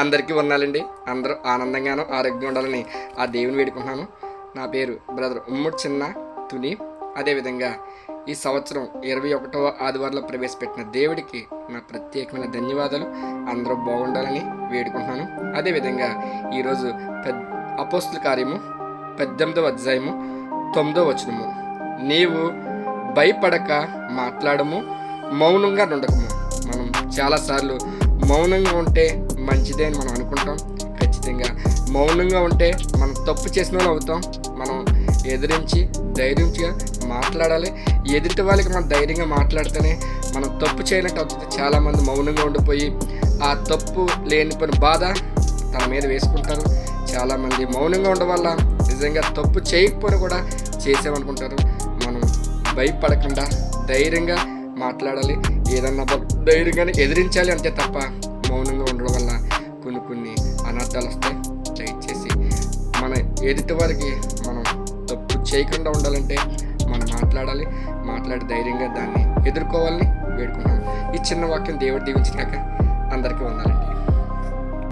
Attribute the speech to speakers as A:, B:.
A: అందరికీ వందాలండి. అందరూ ఆనందంగాను ఆరోగ్యంగా ఉండాలని ఆ దేవుని వేడుకుంటున్నాను. నా పేరు బ్రదర్ ఉమ్మడి చిన్న తుని. అదేవిధంగా ఈ సంవత్సరం 21వ ఆదివారంలో ప్రవేశపెట్టిన దేవుడికి నా ప్రత్యేకమైన ధన్యవాదాలు. అందరూ బాగుండాలని వేడుకుంటున్నాను. అదేవిధంగా ఈరోజు అపోస్తుల కార్యము 18వ అధ్యాయము 9వ వచనము, నీవు భయపడక మాట్లాడము, మౌనంగా ఉండకము. మనం చాలాసార్లు మౌనంగా ఉంటే మంచిదే అని మనం అనుకుంటాం. ఖచ్చితంగా మౌనంగా ఉంటే మనం తప్పు చేసిన వాళ్ళు అవుతాం. మనం ఎదిరించి ధైర్యంగా మాట్లాడాలి. ఎదుటి వాళ్ళకి మనం ధైర్యంగా మాట్లాడితేనే మనం తప్పు చేయనట్టు అవుతుంది. చాలామంది మౌనంగా ఉండిపోయి ఆ తప్పు లేని పని బాధ తన మీద వేసుకుంటారు. చాలామంది మౌనంగా ఉండడం వల్ల నిజంగా తప్పు చేయకపోయినా కూడా చేసామనుకుంటారు. మనం భయపడకుండా ధైర్యంగా మాట్లాడాలి. ఏదన్నా ధైర్యంగానే ఎదిరించాలి అంతే తప్ప మౌనంగా ఉండడం వల్ల కొన్ని అనర్థాలు వస్తాయి. దయచేసి మన ఎదుటి వారికి మనం తప్పు చేయకుండా ఉండాలంటే మనం మాట్లాడి ధైర్యంగా దాన్ని ఎదుర్కోవాలని వేడుకుంటున్నాం. ఈ చిన్న వాక్యం దేవుడు దీవించినాక అందరికీ వందాలండి.